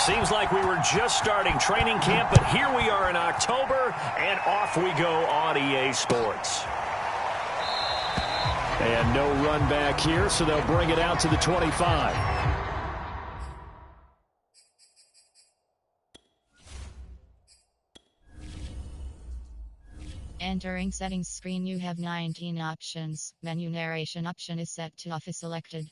Seems like we were just starting training camp, but here we are in October, and off we go on EA Sports. And no run back here, so they'll bring it out to the 25. Entering settings screen, you have 19 options. Menu narration option is set to off is selected.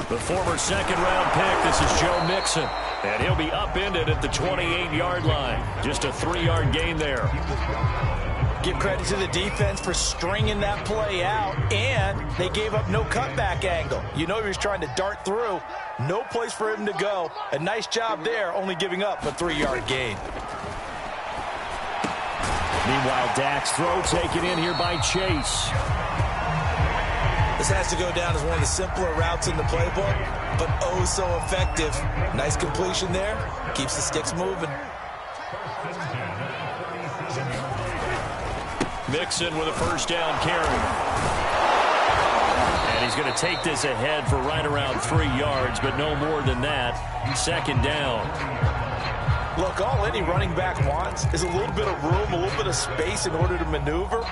The former second-round pick, this is Joe Mixon. And he'll be upended at the 28-yard line. Just a 3-yard gain there. Give credit to the defense for stringing that play out, and they gave up no cutback angle. You know he was trying to dart through. No place for him to go. A nice job there, only giving up a 3-yard gain. Meanwhile, Dak's throw taken in here by Chase. This has to go down as one of the simpler routes in the playbook, but oh so effective. Nice completion there. Keeps the sticks moving. Mixon with a first down carry. And he's going to take this ahead for right around 3 yards, but no more than that. Second down. Look, all any running back wants is a little bit of room, a little bit of space in order to maneuver.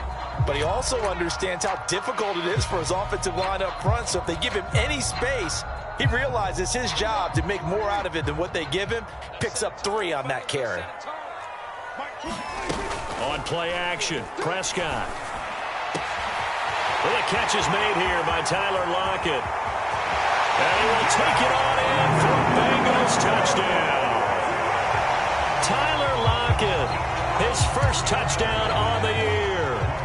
But he also understands how difficult it is for his offensive line up front. So if they give him any space, he realizes his job to make more out of it than what they give him. Picks up 3 on that carry. On play action, Prescott. Well, the catch is made here by Tyler Lockett. And he will take it on in for a Bengals touchdown. Tyler Lockett, his first touchdown on the year.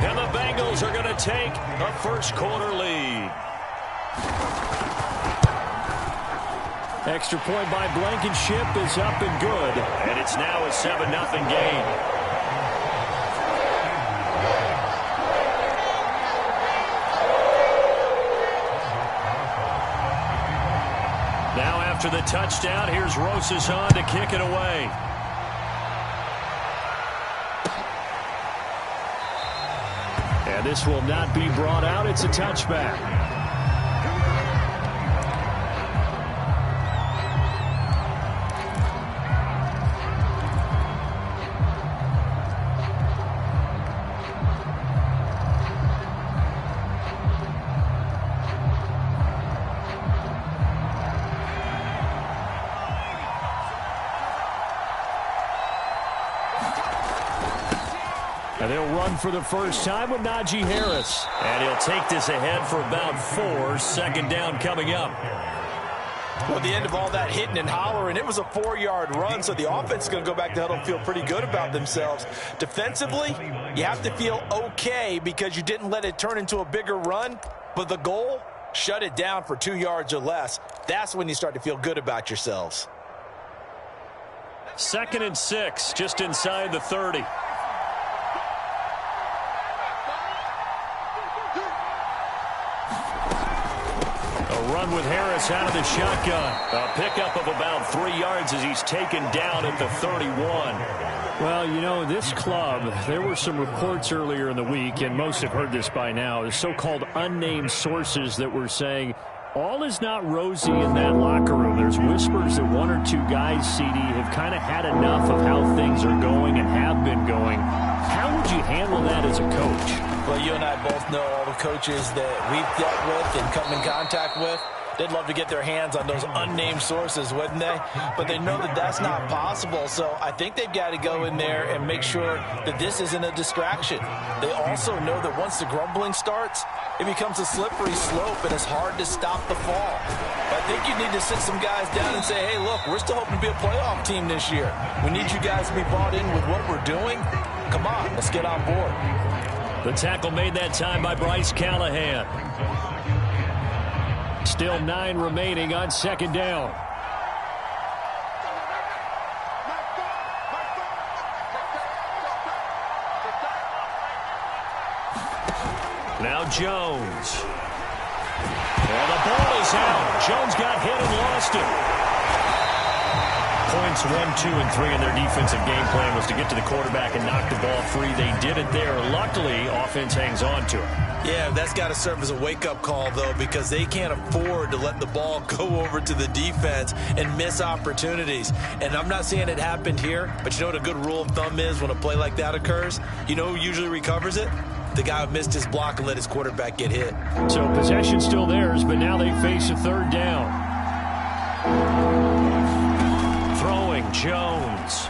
And the Bengals are going to take a first-quarter lead. Extra point by Blankenship is up and good. And it's now a 7-0 game. Now after the touchdown, here's Rosas on to kick it away. And this will not be brought out. It's a touchback. And they'll run for the first time with Najee Harris. And he'll take this ahead for about 4. Second down coming up. Well, at the end of all that hitting and hollering, it was a 4-yard run, so the offense is going to go back to huddle and feel pretty good about themselves. Defensively, you have to feel okay because you didn't let it turn into a bigger run, but the goal, shut it down for 2 yards or less. That's when you start to feel good about yourselves. 2nd and 6, just inside the 30. Run with Harris out of the shotgun. A pickup of about 3 yards as he's taken down at the 31. Well, you know, this club, there were some reports earlier in the week, and most have heard this by now, the so-called unnamed sources that were saying all is not rosy in that locker room. There's whispers that 1 or 2 guys, CD, have kind of had enough of how things are going and have been going. How would you handle that as a coach? Well, you and I both know all the coaches that we've dealt with and come in contact with. They'd love to get their hands on those unnamed sources, wouldn't they? But they know that that's not possible, so I think they've got to go in there and make sure that this isn't a distraction. They also know that once the grumbling starts, it becomes a slippery slope, and it's hard to stop the fall. I think you need to sit some guys down and say, hey, look, we're still hoping to be a playoff team this year. We need you guys to be bought in with what we're doing. Come on, let's get on board. The tackle made that time by Bryce Callahan. Still 9 remaining on second down. Now Jones. And the ball is out. Jones got hit and lost it. Points 1, 2, and 3 in their defensive game plan was to get to the quarterback and knock the ball free. They did it there. Luckily, offense hangs on to it. Yeah, that's got to serve as a wake-up call, though, because they can't afford to let the ball go over to the defense and miss opportunities. And I'm not saying it happened here, but you know what a good rule of thumb is when a play like that occurs? You know who usually recovers it? The guy who missed his block and let his quarterback get hit. So possession still theirs, but now they face a third down. Throwing Jones.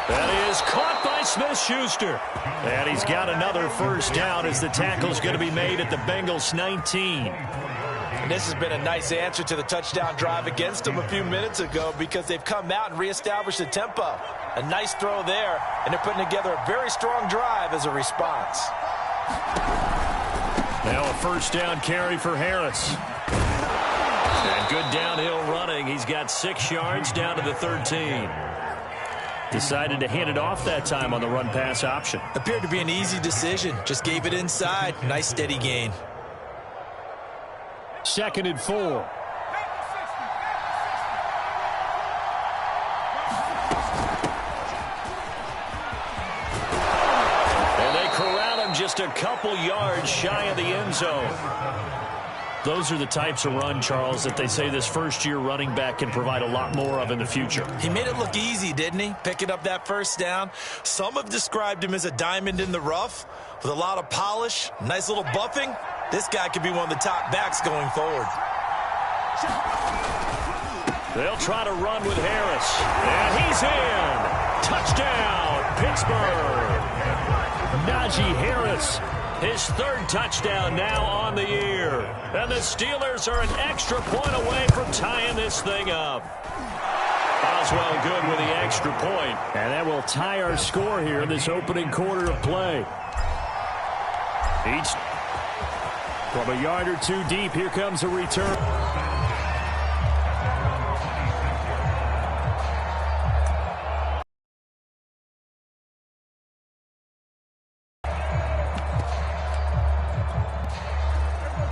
That is caught by Smith-Schuster. And he's got another first down as the tackle's going to be made at the Bengals 19. And this has been a nice answer to the touchdown drive against them a few minutes ago because they've come out and reestablished the tempo. A nice throw there, and they're putting together a very strong drive as a response. Now a first down carry for Harris. And good downhill running. He's got 6 yards down to the 13. Decided to hand it off that time on the run-pass option. Appeared to be an easy decision. Just gave it inside. Nice steady gain. 2nd and 4. And they corral him just a couple yards shy of the end zone. Those are the types of run, Charles, that they say this first-year running back can provide a lot more of in the future. He made it look easy, didn't he? Picking up that first down. Some have described him as a diamond in the rough with a lot of polish, nice little buffing. This guy could be one of the top backs going forward. They'll try to run with Harris. And he's in. Touchdown, Pittsburgh. Najee Harris. His 3rd touchdown now on the year. And the Steelers are an extra point away from tying this thing up. Oswell good with the extra point. And that will tie our score here in this opening quarter of play. Each from a yard or 2 deep, here comes a return.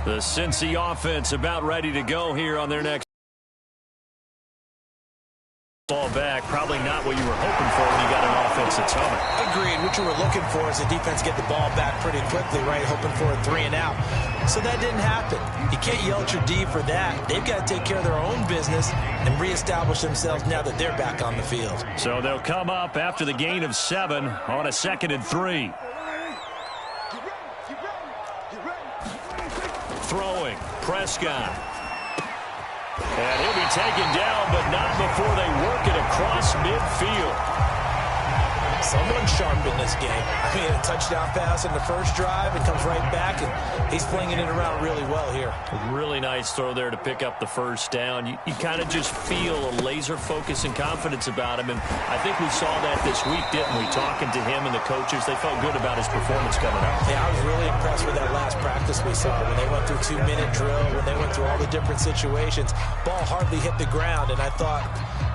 The Cincy offense about ready to go here on their next ball back. Probably not what you were hoping for when you got an offense that's humming. Agreed. What you were looking for is the defense get the ball back pretty quickly, right? Hoping for a 3 and out. So that didn't happen. You can't yell at your D for that. They've got to take care of their own business and reestablish themselves now that they're back on the field. So they'll come up after the gain of 7 on a 2nd and 3. Throwing, Prescott. And he'll be taken down, but not before they work it across midfield. Someone's sharp in this game. I mean, a touchdown pass in the first drive and comes right back, and he's flinging it around really well here. A really nice throw there to pick up the first down. You kind of just feel a laser focus and confidence about him, and I think we saw that this week, didn't we? Talking to him and the coaches, they felt good about his performance coming up. Yeah, I was really impressed with that last practice we saw when they went through 2-minute drill, when they went through all the different situations. Ball hardly hit the ground, and I thought,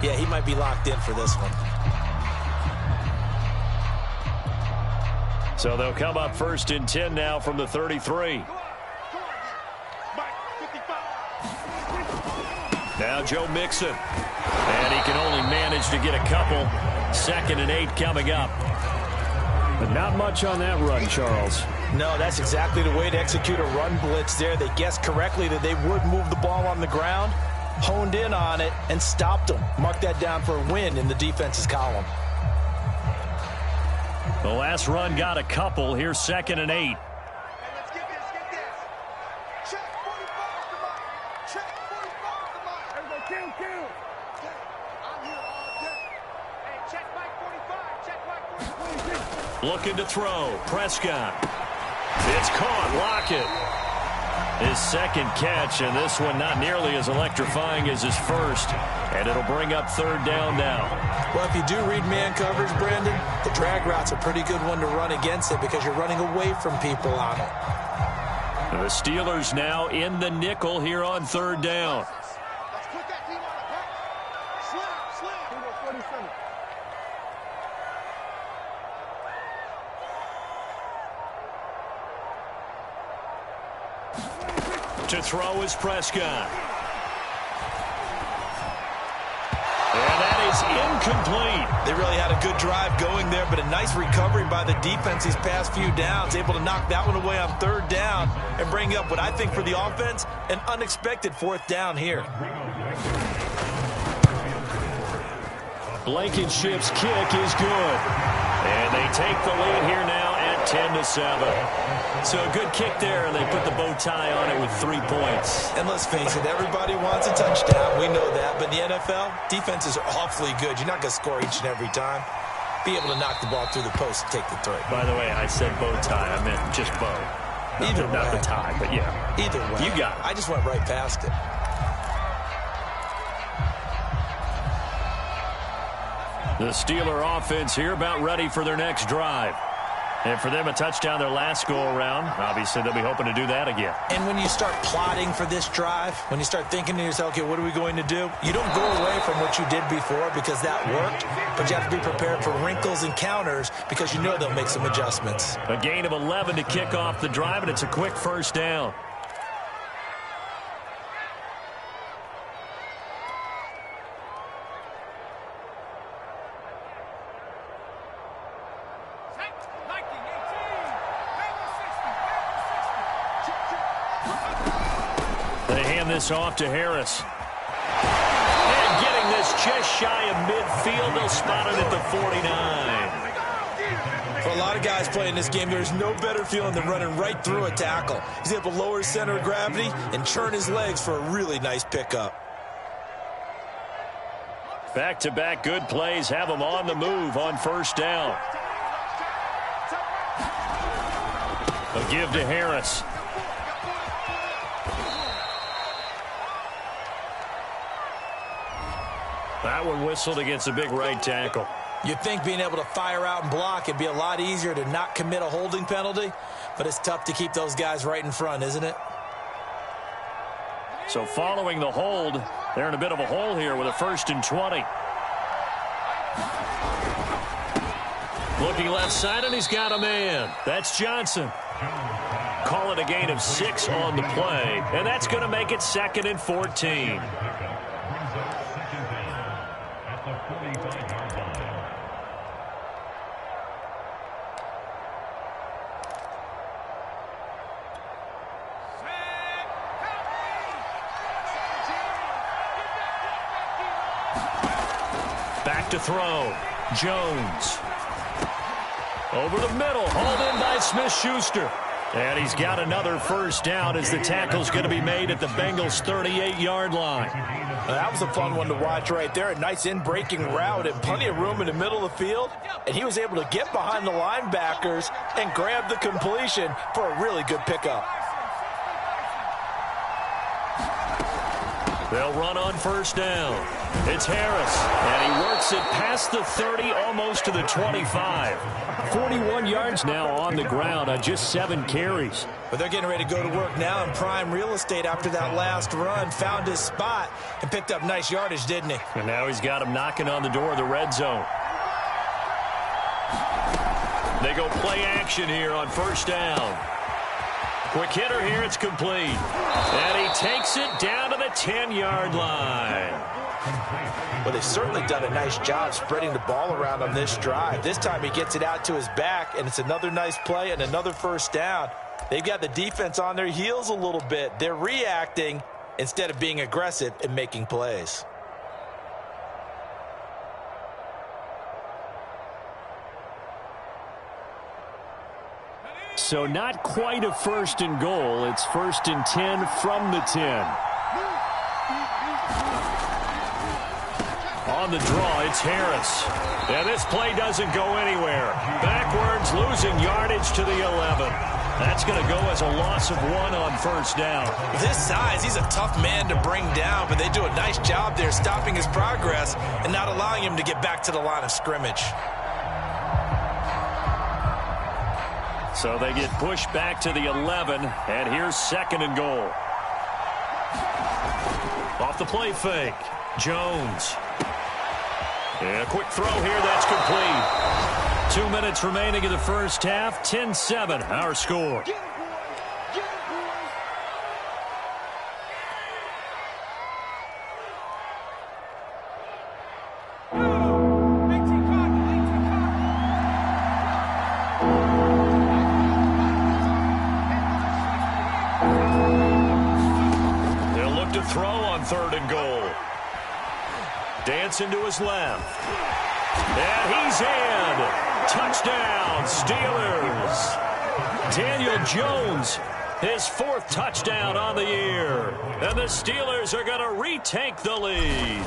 yeah, he might be locked in for this one. So they'll come up 1st and 10 now from the 33. Now Joe Mixon. And he can only manage to get a couple. 2nd and 8 coming up. But not much on that run, Charles. No, that's exactly the way to execute a run blitz there. They guessed correctly that they would move the ball on the ground, honed in on it, and stopped them. Mark that down for a win in the defense's column. The last run got a couple. Here's 2nd and 8. Looking to throw. Prescott. It's caught. Lockett. His second catch, and this one not nearly as electrifying as his first. And it'll bring up third down now. Well, if you do read man coverage, Brandon, the drag route's a pretty good one to run against it because you're running away from people on it. The Steelers now in the nickel here on third down. To throw is Prescott. And that is incomplete. They really had a good drive going there, but a nice recovery by the defense these past few downs, able to knock that one away on third down and bring up what I think for the offense, an unexpected fourth down here. Blankenship's kick is good. And they take the lead here now at 10-7. So a good kick there, and they put the bow tie on it with 3 points. And let's face it, everybody wants a touchdown. We know that. But in the NFL, defenses are awfully good. You're not going to score each and every time. Be able to knock the ball through the post and take the throw. By the way, I said bow tie. I meant just bow. Not the tie, but yeah. Either way. You got it. I just went right past it. The Steeler offense here about ready for their next drive. And for them, a touchdown their last go-around. Obviously, they'll be hoping to do that again. And when you start plotting for this drive, when you start thinking to yourself, okay, what are we going to do? You don't go away from what you did before because that worked, but you have to be prepared for wrinkles and counters because you know they'll make some adjustments. A gain of 11 to kick off the drive, and it's a quick first down. This off to Harris. And getting this just shy of midfield. They'll spot it at the 49. For a lot of guys playing this game, there's no better feeling than running right through a tackle. He's able to lower his center of gravity and churn his legs for a really nice pickup. Back-to-back good plays have them on the move on first down. A give to Harris. That one whistled against a big right tackle. You'd think being able to fire out and block, it'd be a lot easier to not commit a holding penalty, but it's tough to keep those guys right in front, isn't it? So following the hold, they're in a bit of a hole here with a 1st and 20. Looking left side, and he's got a man. That's Johnson. Call it a gain of 6 on the play, and that's going to make it 2nd and 14. Back to throw. Jones. Over the middle. Hauled in by Smith-Schuster. And he's got another first down as the tackle's going to be made at the Bengals' 38-yard line. Well, that was a fun one to watch right there. A nice in-breaking route and plenty of room in the middle of the field. And he was able to get behind the linebackers and grab the completion for a really good pickup. They'll run on first down. It's Harris, and he works it past the 30, almost to the 25. 41 yards now on the ground on just 7 carries. But they're getting ready to go to work now in prime real estate after that last run. Found his spot and picked up nice yardage, didn't he? And now he's got him knocking on the door of the red zone. They go play action here on first down. Quick hitter here, it's complete. And he takes it down to the 10-yard line. Well, they've certainly done a nice job spreading the ball around on this drive. This time he gets it out to his back, and it's another nice play and another first down. They've got the defense on their heels a little bit. They're reacting instead of being aggressive and making plays. So not quite a 1st and goal. It's 1st and 10 from the 10. On the draw, it's Harris. And this play doesn't go anywhere. Backwards, losing yardage to the 11. That's going to go as a loss of 1 on first down. With his size, he's a tough man to bring down, but they do a nice job there stopping his progress and not allowing him to get back to the line of scrimmage. So they get pushed back to the 11, and here's 2nd and goal. Off the play fake, Jones. And a quick throw here, that's complete. 2 minutes remaining in the first half, 10-7, our score. They'll look to throw on 3rd and goal. Dancing to his left. And he's in. Touchdown, Steelers. Daniel Jones, his 4th touchdown on the year. And the Steelers are going to retake the lead.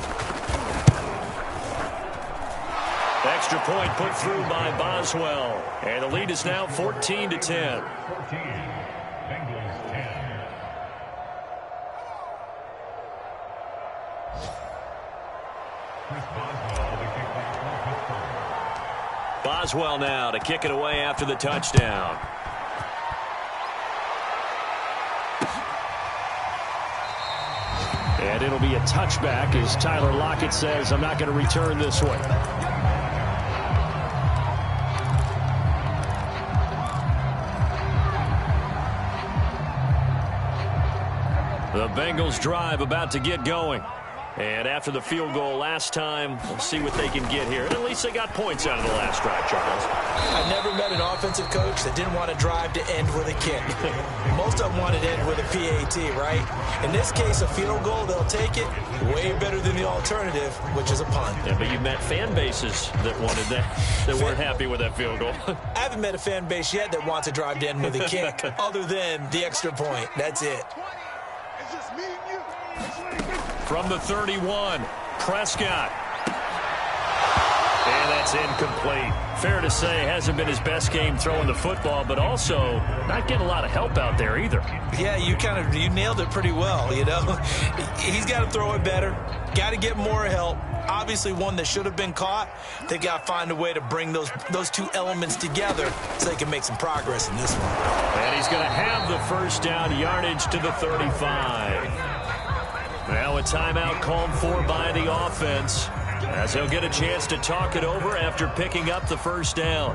Extra point put through by Boswell. And the lead is now 14-10. Boswell now to kick it away after the touchdown. And it'll be a touchback as Tyler Lockett says, I'm not going to return this one. The Bengals drive about to get going. And after the field goal last time, we'll see what they can get here. And at least they got points out of the last drive, Charles. I've never met an offensive coach that didn't want to drive to end with a kick. Most of them wanted to end with a PAT, right? In this case, a field goal, they'll take it. Way better than the alternative, which is a punt. Yeah, but you met fan bases that wanted that, that weren't happy with that field goal. I haven't met a fan base yet that wants to drive to end with a kick, other than the extra point. That's it. From the 31, Prescott. And that's incomplete. Fair to say, hasn't been his best game throwing the football, but also not getting a lot of help out there either. Yeah, you nailed it pretty well, you know. He's got to throw it better. Got to get more help. Obviously one that should have been caught. They got to find a way to bring those 2 elements together so they can make some progress in this one. And he's going to have the first down, yardage to the 35. Now a timeout called for by the offense as he'll get a chance to talk it over after picking up the first down.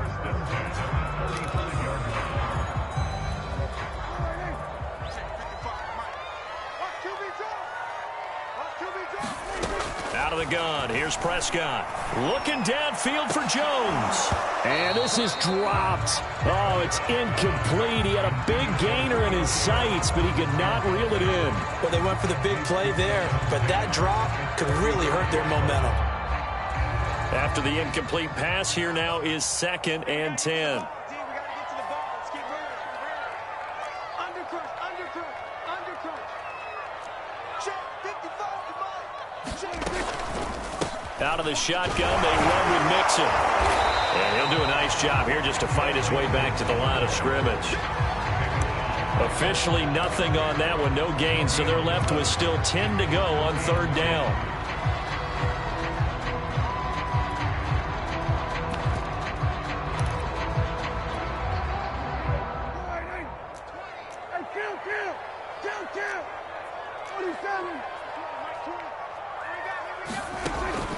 Out of the gun, here's Prescott. Looking downfield for Jones. And this is dropped. Oh, it's incomplete. He had a big gainer in his sights, but he could not reel it in. Well, they went for the big play there, but that drop could really hurt their momentum. After the incomplete pass, here now is 2nd and 10. Out of the shotgun, they run with Mixon. And he'll do a nice job here just to fight his way back to the line of scrimmage. Officially nothing on that one, no gain, so they're left with still 10 to go on 3rd down.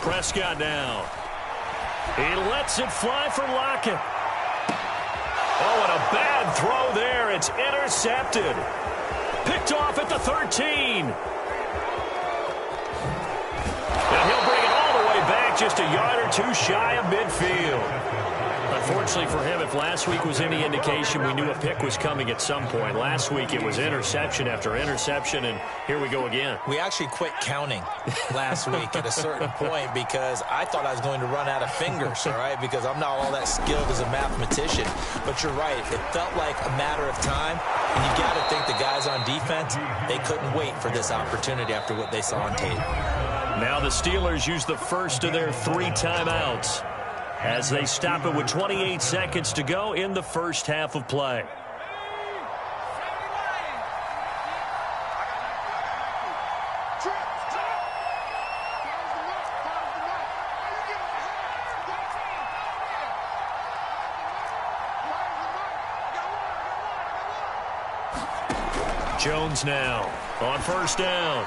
Prescott now. He lets it fly for Lockett. Oh, and a bad throw there. It's intercepted. Picked off at the 13. And he'll bring it all the way back, just a yard or 2 shy of midfield. Unfortunately for him, if last week was any indication, we knew a pick was coming at some point. Last week it was interception after interception, and here we go again. We actually quit counting last week at a certain point because I thought I was going to run out of fingers, all right, because I'm not all that skilled as a mathematician. But you're right. It felt like a matter of time, and you got to think the guys on defense, they couldn't wait for this opportunity after what they saw on tape. Now the Steelers use the first of their 3 timeouts as they stop it with 28 seconds to go in the first half of play. Jones now on first down.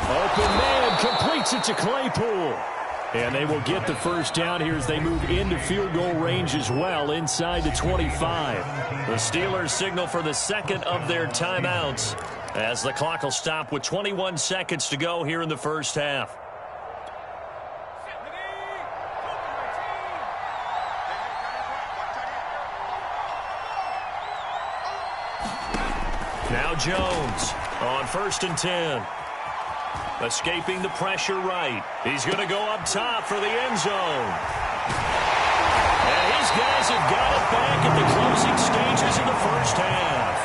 Open man completes it to Claypool. And they will get the first down here as they move into field goal range as well inside the 25. The Steelers signal for the second of their timeouts as the clock will stop with 21 seconds to go here in the first half. Now Jones on first and 10. Escaping the pressure right. He's going to go up top for the end zone. And his guys have got it back at the closing stages of the first half.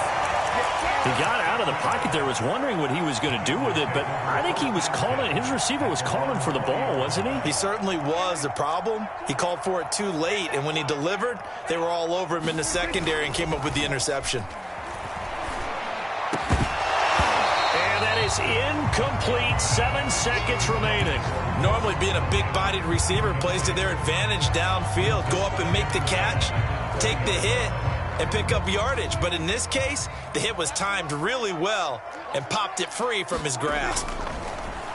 He got out of the pocket there, was wondering what he was going to do with it, but I think he was calling, his receiver was calling for the ball, wasn't he? He certainly was. The problem, he called for it too late, and when he delivered, they were all over him in the secondary and came up with the interception. Is incomplete. 7 seconds remaining. Normally being a big-bodied receiver plays to their advantage downfield. Go up and make the catch, take the hit, and pick up yardage. But in this case, the hit was timed really well and popped it free from his grasp.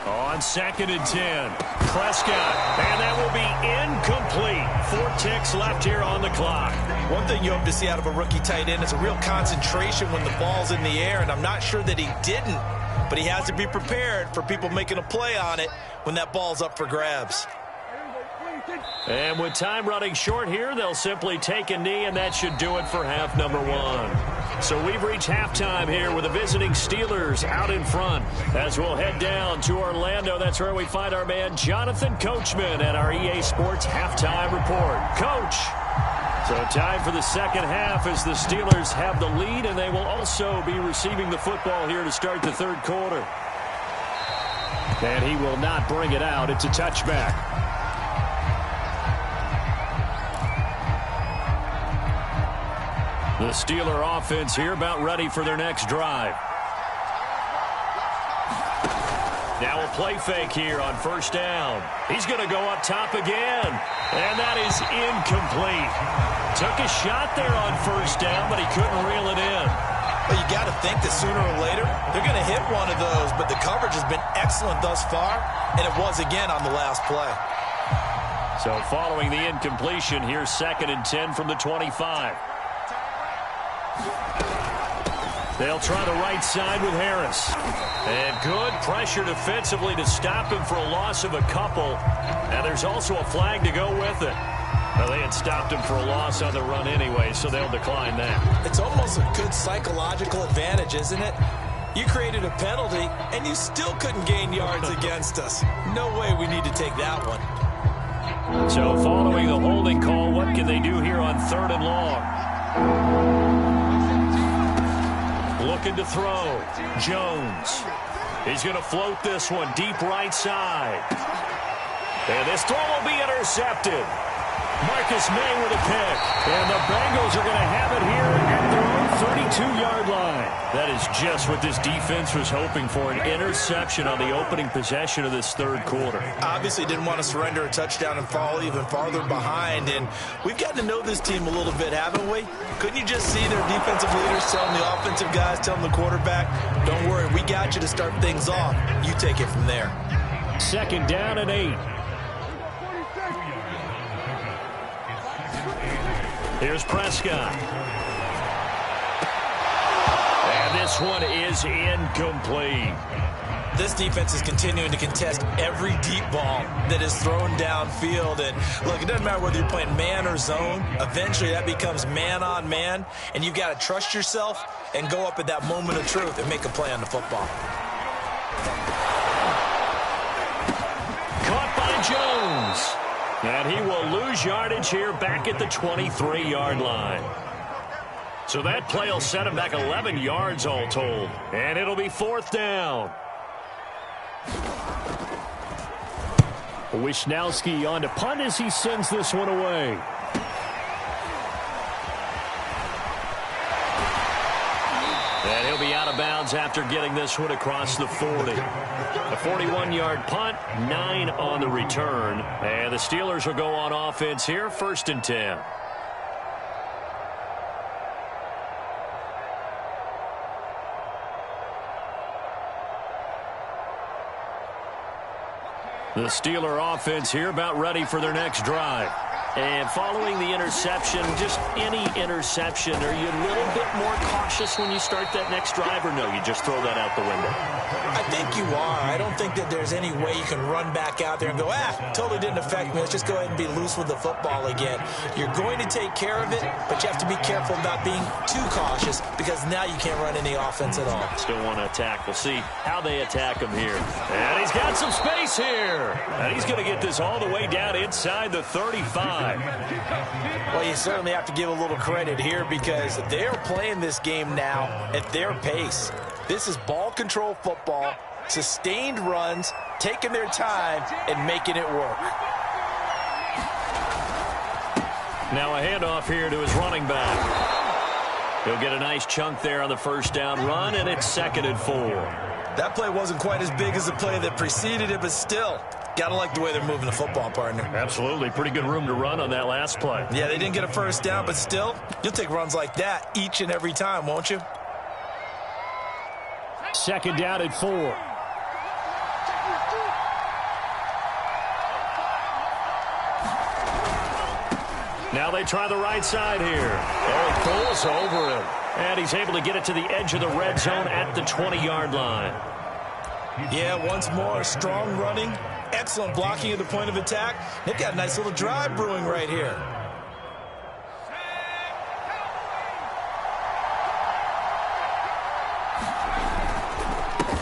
On second and 10, Prescott, and that will be incomplete. 4 ticks left here on the clock. One thing you hope to see out of a rookie tight end is a real concentration when the ball's in the air, and I'm not sure that he didn't. But he has to be prepared for people making a play on it when that ball's up for grabs. And with time running short here, they'll simply take a knee, and that should do it for half number 1. So we've reached halftime here with the visiting Steelers out in front. As we'll head down to Orlando, that's where we find our man Jonathan Coachman at our EA Sports Halftime Report. Coach! So time for the second half as the Steelers have the lead, and they will also be receiving the football here to start the third quarter. And he will not bring it out. It's a touchback. The Steeler offense here about ready for their next drive. Now a play fake here on first down. He's going to go up top again. And that is incomplete. Took a shot there on first down, but he couldn't reel it in. Well, you got to think that sooner or later, they're going to hit one of those, but the coverage has been excellent thus far, and it was again on the last play. So following the incompletion, here's second and 10 from the 25. They'll try the right side with Harris. And good pressure defensively to stop him for a loss of a couple. And there's also a flag to go with it. Well, they had stopped him for a loss on the run anyway, so they'll decline that. It's almost a good psychological advantage, isn't it? You created a penalty, and you still couldn't gain yards against us. No way we need to take that one. So following the holding call, what can they do here on third and long? Looking to throw. Jones. He's going to float this one deep right side. And this throw will be intercepted. Marcus May with a pick. And the Bengals are going to have it here at their own 32-yard line. That is just what this defense was hoping for, an interception on the opening possession of this third quarter. Obviously didn't want to surrender a touchdown and fall even farther behind. And we've gotten to know this team a little bit, haven't we? Couldn't you just see their defensive leaders telling the offensive guys, telling the quarterback, don't worry, we got you to start things off. You take it from there. Second down and 8. Here's Prescott. And this one is incomplete. This defense is continuing to contest every deep ball that is thrown downfield. And look, it doesn't matter whether you're playing man or zone. Eventually that becomes man on man. And you've got to trust yourself and go up at that moment of truth and make a play on the football. Caught by Jones. And he will lose yardage here back at the 23-yard line. So that play will set him back 11 yards all told. And it'll be fourth down. Wisnowski on to punt as he sends this one away. And he'll be out of bounds after getting this one across the 40. A 41-yard punt, 9 on the return. And the Steelers will go on offense here, 1st and 10. The Steeler offense here about ready for their next drive. And following the interception, just any interception, are you a little bit more cautious when you start that next drive, or no, you just throw that out the window? I think you are. I don't think that there's any way you can run back out there and go, totally didn't affect me. Let's just go ahead and be loose with the football again. You're going to take care of it, but you have to be careful about being too cautious because now you can't run any offense at all. Still want to attack. We'll see how they attack him here. And he's got some space here. And he's going to get this all the way down inside the 35. Well, you certainly have to give a little credit here because they're playing this game now at their pace. This is ball control football, sustained runs, taking their time, and making it work. Now a handoff here to his running back. He'll get a nice chunk there on the first down run, and it's 2nd and 4. That play wasn't quite as big as the play that preceded it, but still, gotta like the way they're moving the football, partner. Absolutely. Pretty good room to run on that last play. Yeah, they didn't get a first down, but still, you'll take runs like that each and every time, won't you? 2nd down and 4. Now they try the right side here. Oh, he pulls over him. And he's able to get it to the edge of the red zone at the 20-yard line. Yeah, once more, strong running, excellent blocking at the point of attack. They've got a nice little drive brewing right here.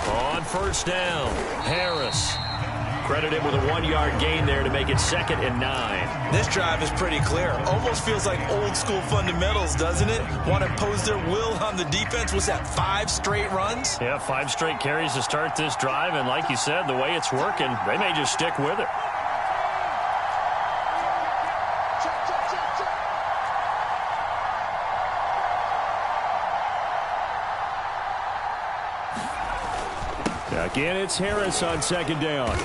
On first down, Harris. Credited with a 1-yard gain there to make it 2nd and 9. This drive is pretty clear. Almost feels like old school fundamentals, doesn't it? Want to impose their will on the defense. Was that 5 straight runs? Yeah, 5 straight carries to start this drive. And like you said, the way it's working, they may just stick with it. Again, it's Harris on 2nd down.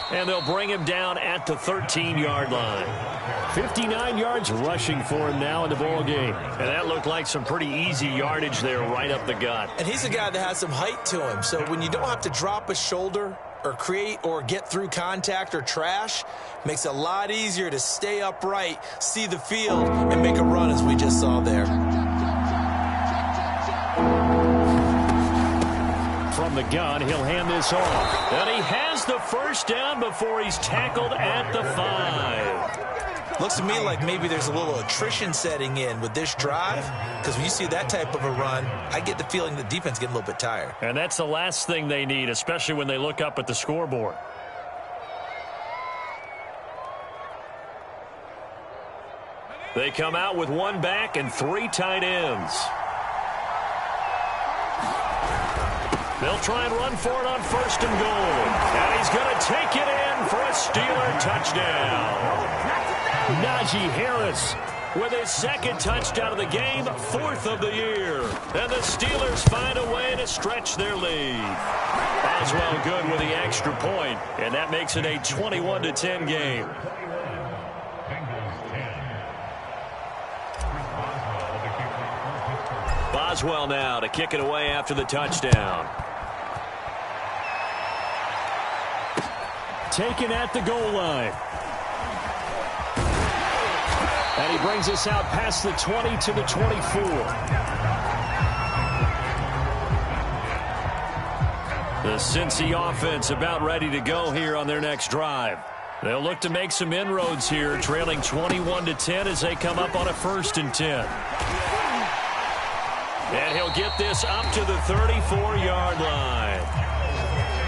And they'll bring him down at the 13-yard line. 59 yards rushing for him now in the ball game. And that looked like some pretty easy yardage there right up the gut. And he's a guy that has some height to him. So when you don't have to drop a shoulder or create or get through contact or trash, makes it a lot easier to stay upright, see the field, and make a run as we just saw there. From the gun, he'll hand this off. And he has the first down before he's tackled at the 5. Looks to me like maybe there's a little attrition setting in with this drive, because when you see that type of a run, I get the feeling the defense getting a little bit tired. And that's the last thing they need, especially when they look up at the scoreboard. They come out with 1 back and 3 tight ends. They'll try and run for it on 1st and goal. And he's going to take it in for a Steeler touchdown. Najee Harris with his 2nd touchdown of the game, 4th of the year. And the Steelers find a way to stretch their lead. Boswell good with the extra point, and that makes it a 21-10 game. Boswell now to kick it away after the touchdown. Taken at the goal line. And he brings us out past the 20 to the 24. The Cincy offense about ready to go here on their next drive. They'll look to make some inroads here, trailing 21-10 as they come up on a 1st and 10. And he'll get this up to the 34-yard line.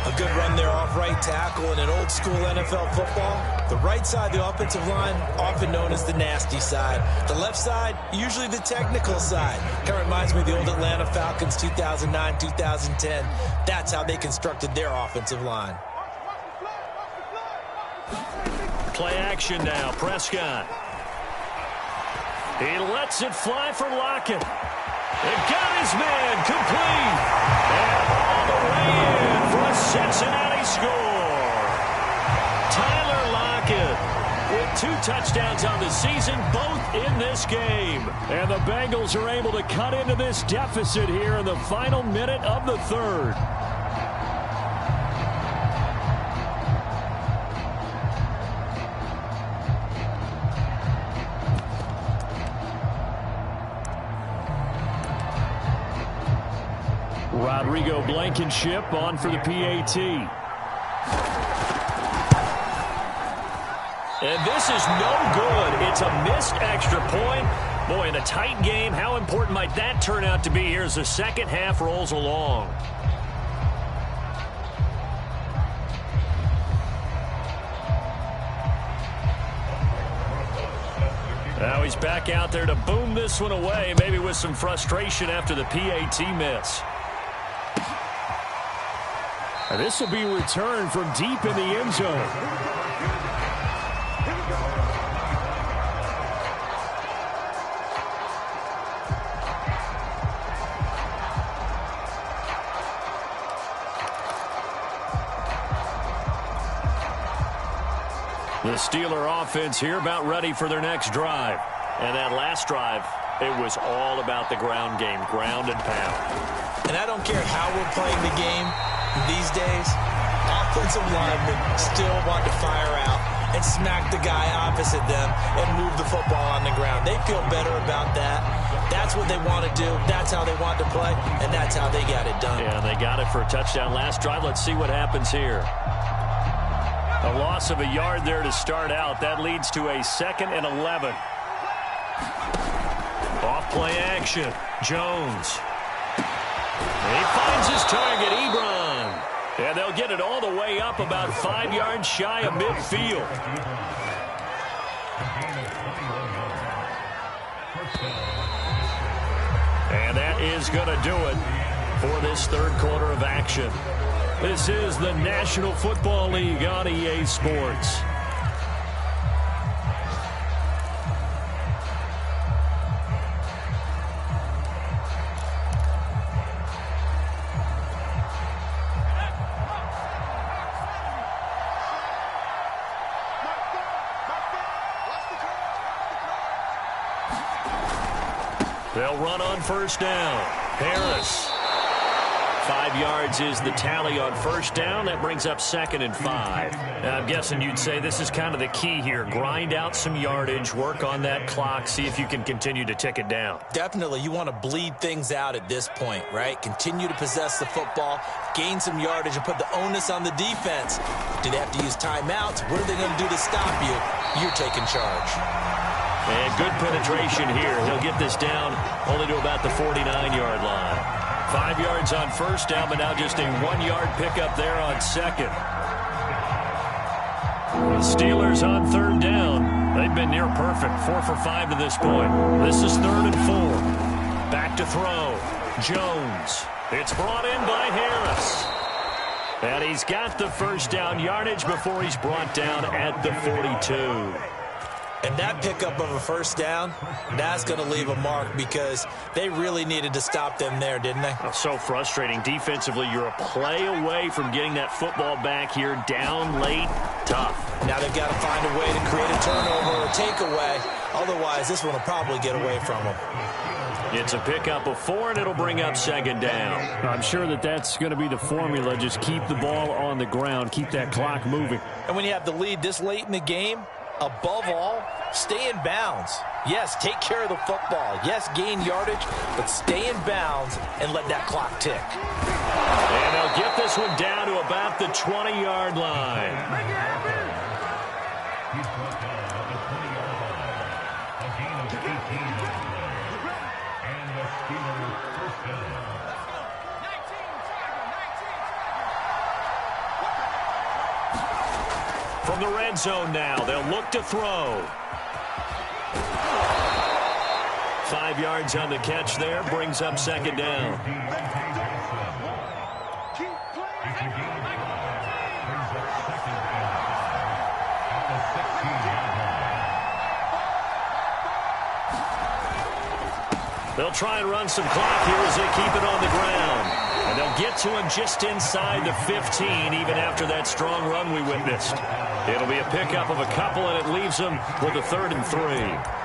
A good run there off right tackle in an old school NFL football. The right side, the offensive line, often known as the nasty side. The left side, usually the technical side. Kind of reminds me of the old Atlanta Falcons 2009, 2010. That's how they constructed their offensive line. Play action now. Prescott. He lets it fly for Lockett. It got his man complete. And all the way in for a Cincinnati score. Tyler Lockett with 2 touchdowns on the season, both in this game. And the Bengals are able to cut into this deficit here in the final minute of the third. Rodrigo Blankenship on for the PAT. And this is no good. It's a missed extra point. Boy, in a tight game, how important might that turn out to be here as the second half rolls along? Now he's back out there to boom this one away, maybe with some frustration after the PAT miss. And this will be returned from deep in the end zone. The Steeler offense here about ready for their next drive. And that last drive, it was all about the ground game, ground and pound. And I don't care how we're playing the game these days, offensive linemen still want to fire out and smack the guy opposite them and move the football on the ground. They feel better about that. That's what they want to do. That's how they want to play, and that's how they got it done. Yeah, they got it for a touchdown last drive. Let's see what happens here. A loss of a yard there to start out. That leads to a 2nd and 11. Off play action. Jones. He finds his target, Ebron. And they'll get it all the way up about 5 yards shy of midfield. And that is going to do it for this third quarter of action. This is the National Football League on EA Sports. They'll run on first down. Harris. 5 yards is the tally on first down. That brings up 2nd and 5. Now, I'm guessing you'd say this is kind of the key here. Grind out some yardage, work on that clock, see if you can continue to tick it down. Definitely. You want to bleed things out at this point, right? Continue to possess the football, gain some yardage, and put the onus on the defense. Do they have to use timeouts? What are they going to do to stop you? You're taking charge. And good penetration here. He'll get this down only to about the 49-yard line. 5 yards on first down, but now just a 1-yard pickup there on second. The Steelers on third down. They've been near perfect. 4 for 5 to this point. This is 3rd and 4. Back to throw. Jones. It's brought in by Harris. And he's got the first down yardage before he's brought down at the 42. And that pickup of a first down, that's going to leave a mark because they really needed to stop them there, didn't they? Oh, so frustrating. Defensively, you're a play away from getting that football back here down late. Tough. Now they've got to find a way to create a turnover or a takeaway. Otherwise, this one will probably get away from them. It's a pickup of 4, and it'll bring up 2nd down. I'm sure that's going to be the formula. Just keep the ball on the ground. Keep that clock moving. And when you have the lead this late in the game, above all, stay in bounds. Yes, take care of the football. Yes, gain yardage, but stay in bounds and let that clock tick. And they'll get this one down to about the 20-yard line. From the red zone now, they'll look to throw. 5 yards on the catch there, brings up 2nd down. They'll try and run some clock here as they keep it on the ground. And they'll get to him just inside the 15, even after that strong run we witnessed. It'll be a pickup of a couple, and it leaves them with a 3rd and 3.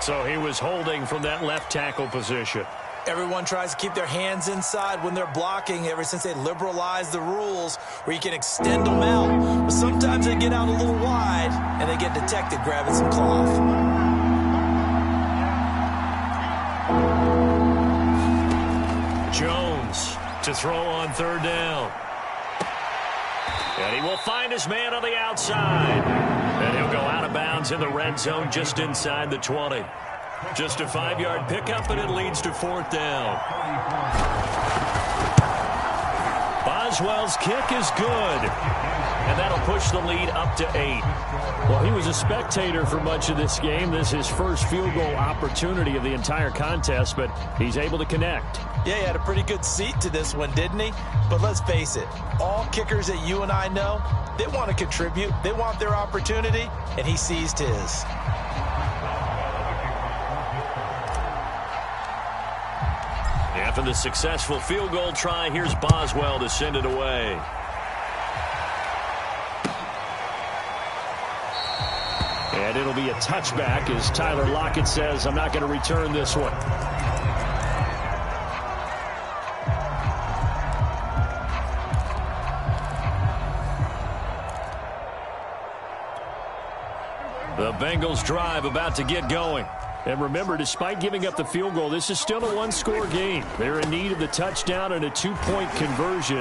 So he was holding from that left tackle position. Everyone tries to keep their hands inside when they're blocking ever since they liberalized the rules where you can extend them out. But sometimes they get out a little wide and they get detected grabbing some cloth. Jones to throw on 3rd down. And he will find his man on the outside. And he'll go out of bounds in the red zone just inside the 20. Just a 5-yard pickup, and it leads to 4th down. Boswell's kick is good. And that'll push the lead up to 8. Well, he was a spectator for much of this game. This is his first field goal opportunity of the entire contest, but he's able to connect. Yeah, he had a pretty good seat to this one, didn't he? But let's face it, all kickers that you and I know, they want to contribute. They want their opportunity, and he seized his. After the successful field goal try, here's Boswell to send it away. And it'll be a touchback as Tyler Lockett says, I'm not going to return this one. The Bengals drive about to get going. And remember, despite giving up the field goal, this is still a one-score game. They're in need of the touchdown and a 2-point conversion.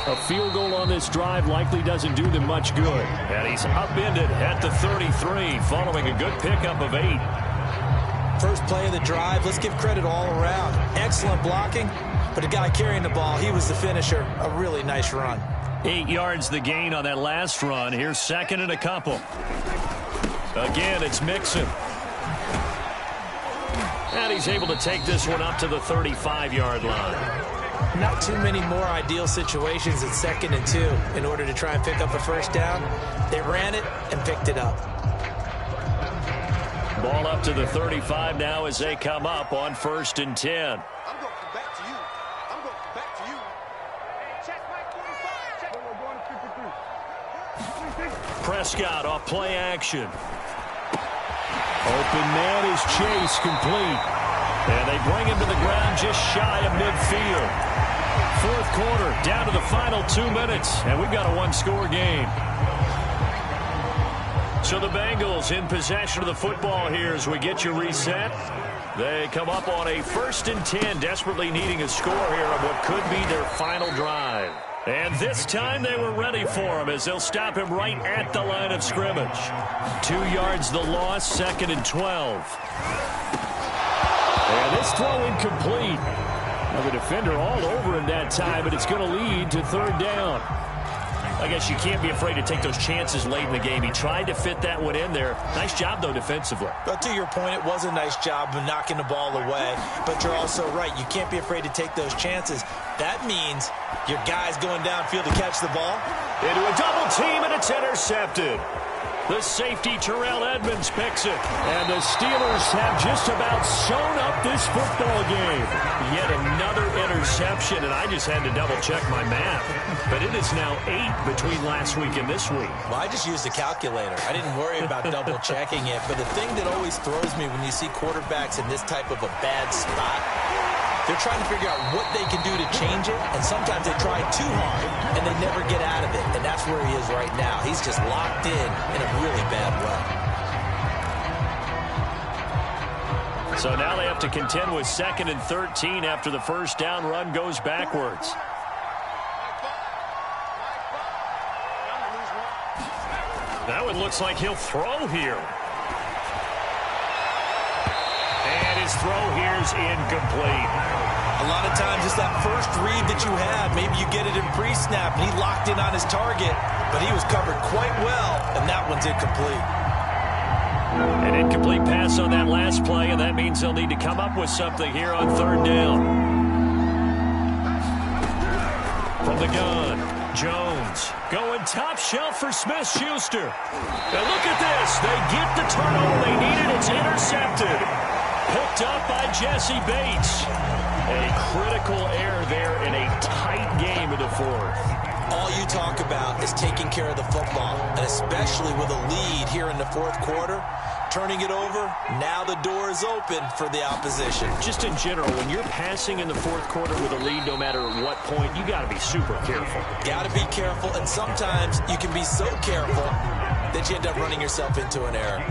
A field goal on this drive likely doesn't do them much good. And he's upended at the 33 following a good pickup of 8. First play of the drive, let's give credit all around. Excellent blocking, but the guy carrying the ball, he was the finisher. A really nice run. 8 yards the gain on that last run. Here's 2nd and a couple. Again, it's Mixon. And he's able to take this one up to the 35-yard line. Not too many more ideal situations at 2nd and 2 in order to try and pick up a first down. They ran it and picked it up. Ball up to the 35 now as they come up on 1st and 10. I'm going back to you. I'm going back to you. Check my 45. Check. We're going to 53. Prescott off play action. Open man is Chase, complete. And they bring him to the ground just shy of midfield. 4th quarter, down to the final 2 minutes, and we've got a one-score game. So the Bengals in possession of the football here as we get you reset. They come up on a 1st and 10, desperately needing a score here on what could be their final drive. And this time they were ready for him as they'll stop him right at the line of scrimmage. 2 yards the loss, 2nd and 12. And this throw incomplete. Now the defender all over him that time, but it's going to lead to 3rd down. I guess you can't be afraid to take those chances late in the game. He tried to fit that one in there. Nice job, though, defensively. But to your point, it was a nice job of knocking the ball away. But you're also right. You can't be afraid to take those chances. That means your guy's going downfield to catch the ball. Into a double team, and it's intercepted. The safety, Terrell Edmonds, picks it. And the Steelers have just about sewn up this football game. Yet another interception, and I just had to double-check my math. But it is now 8 between last week and this week. Well, I just used a calculator. I didn't worry about double-checking it. But the thing that always throws me when you see quarterbacks in this type of a bad spot, they're trying to figure out what they can do to change it, and sometimes they try too hard, and they never get out of it, and that's where he is right now. He's just locked in a really bad way. So now they have to contend with 2nd and 13 after the first down run goes backwards. That one looks like he'll throw here. his throw here's incomplete. A lot of times it's that first read that you have. Maybe you get it in pre-snap, and he locked in on his target, but he was covered quite well, and that one's incomplete. An incomplete pass on that last play, and that means they'll need to come up with something here on third down. From the gun, Jones going top shelf for Smith-Schuster. Now look at this. They get the turnover they needed. It's intercepted. Picked up by Jesse Bates. A critical error there in a tight game in the fourth. All you talk about is taking care of the football, and especially with a lead here in the fourth quarter, turning it over, now the door is open for the opposition. Just in general, when you're passing in the fourth quarter with a lead, no matter what point, you got to be super careful. Got to be careful, and sometimes you can be so careful that you end up running yourself into an error.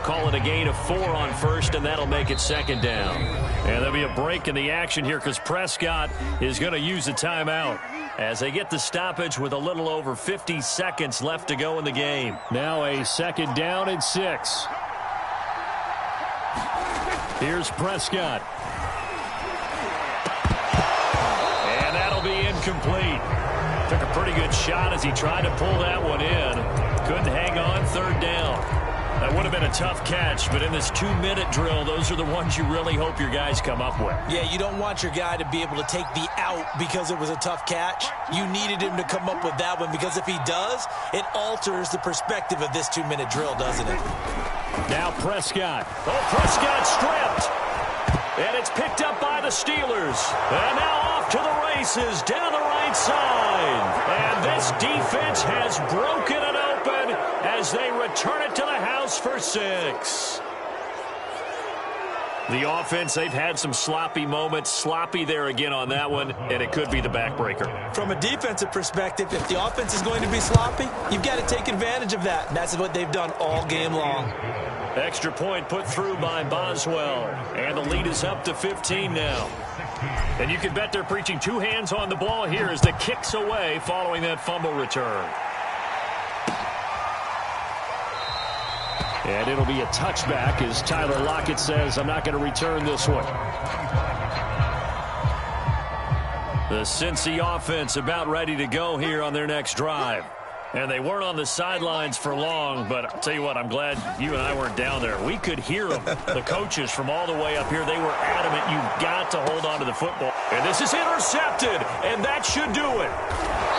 Call it a gain of 4 on first, and that'll make it second down. And there'll be a break in the action here because Prescott is going to use a timeout as they get the stoppage with a little over 50 seconds left to go in the game. Now a second down and 6. Here's Prescott. And that'll be incomplete. Took a pretty good shot as he tried to pull that one in. Couldn't hang on, third down. That would have been a tough catch, but in this 2-minute drill, those are the ones you really hope your guys come up with. Yeah, you don't want your guy to be able to take the out because it was a tough catch. You needed him to come up with that one because if he does, it alters the perspective of this 2-minute drill, doesn't it? Now Prescott. Oh, Prescott stripped. And it's picked up by the Steelers. And now off to the races down the right side. And this defense has broken it open as they return it to the house for 6. The offense, they've had some sloppy moments. Sloppy there again on that one, and it could be the backbreaker. From a defensive perspective, if the offense is going to be sloppy, you've got to take advantage of that. And that's what they've done all game long. Extra point put through by Boswell. And the lead is up to 15 now. And you can bet they're preaching 2 hands on the ball here as the kick's away following that fumble return. And it'll be a touchback as Tyler Lockett says, I'm not going to return this one. The Cincy offense about ready to go here on their next drive. And they weren't on the sidelines for long, but I'll tell you what, I'm glad you and I weren't down there. We could hear them, the coaches from all the way up here. They were adamant, you've got to hold on to the football. And this is intercepted, and that should do it.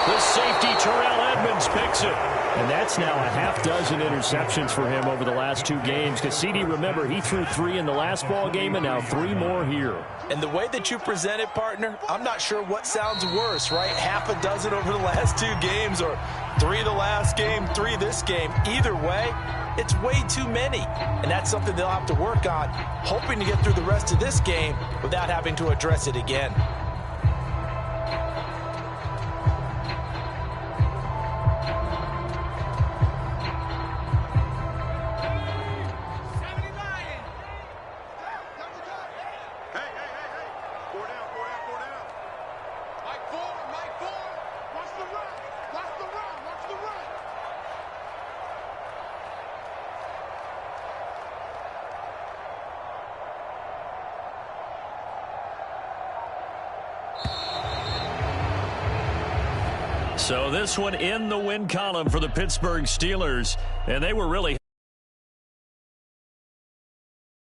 The safety, Terrell Edmonds, picks it. And that's now a half dozen interceptions for him over the last 2 games. Because, CD, remember, he threw 3 in the last ball game and now 3 more here. And the way that you present it, partner, I'm not sure what sounds worse, right? Half a dozen over the last 2 games or 3 the last game, 3 this game. Either way, it's way too many. And that's something they'll have to work on, hoping to get through the rest of this game without having to address it again. So this one in the win column for the Pittsburgh Steelers, and they were really